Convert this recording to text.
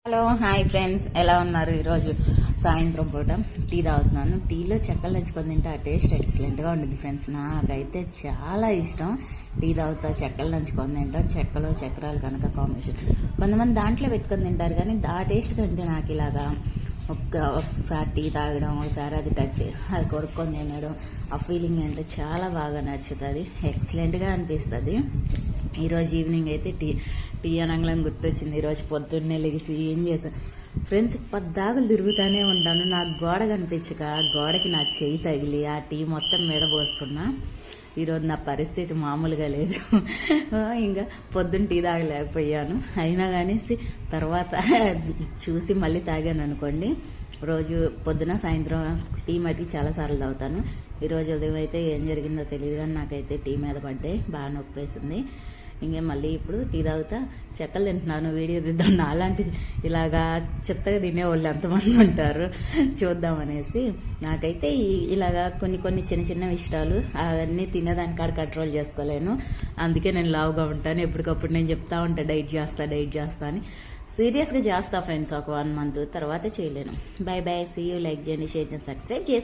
Hello hi friends, ఎలా ఉన్నారు? ఈరోజు సాయంత్రం పూట టీ తాగుతున్నాను. టీలో చెక్కలు నంచుకొని తింటే ఆ టేస్ట్ ఎక్సలెంట్గా ఉంటుంది ఫ్రెండ్స్. నాకైతే చాలా ఇష్టం. టీ తాగుతా చెక్కలు నంచుకొని తింటాం. చెక్కలు చక్రాలు కనుక కాంబినేషన్. కొంతమంది దాంట్లో పెట్టుకొని తింటారు, కానీ ఆ టేస్ట్ కంటే నాకు ఇలాగా ఒకసారి టీ తాగడం, ఒకసారి అది టచ్ అది కొడుక్కొని తినడం, ఆ ఫీలింగ్ అంటే చాలా బాగా నచ్చుతుంది. ఎక్సలెంట్గా అనిపిస్తుంది. ఈరోజు ఈవినింగ్ అయితే టీ అనంగళం గుర్తొచ్చింది. ఈరోజు పొద్దున్నే లెగిసి ఏం చేశాను ఫ్రెండ్స్, పద్దాకులు తిరుగుతూనే ఉంటాను. నాకు గోడ కనిపించక గోడకి నా చేయి తగిలి ఆ టీ మొత్తం మీద పోసుకున్నా. ఈరోజు నా పరిస్థితి మామూలుగా లేదు. ఇంకా పొద్దున్న టీ తాగలేకపోయాను. అయినా కానీ తర్వాత చూసి మళ్ళీ తాగాను అనుకోండి. రోజు పొద్దున సాయంత్రం టీ మట్టి చాలాసార్లు తాగుతాను. ఈరోజు ఉదయం అయితే ఏం జరిగిందో తెలియదు, కానీ నాకైతే టీ మీద పడ్డాయి, బాగా నొప్పి వేసింది. ఇంకే మళ్ళీ ఇప్పుడు టీ తాగుతా చెక్కలు తింటున్నాను. వీడియో తీద్దాం, అలాంటిది ఇలాగా చెత్తగా తినేవాళ్ళు ఎంతమంది ఉంటారు చూద్దామనేసి. నాకైతే ఇలాగా కొన్ని చిన్న చిన్న ఇష్టాలు అవన్నీ తినేదాని కాడ కంట్రోల్ చేసుకోలేను. అందుకే నేను లావుగా ఉంటాను. ఎప్పటికప్పుడు నేను చెప్తా ఉంటాను డైట్ చేస్తా అని. సీరియస్గా చేస్తా ఫ్రెండ్స్. ఒక 1 month తర్వాత చేయలేను. Bye bye, see you. Like చేయండి, షేర్ చేయండి, సబ్స్క్రైబ్ చేసి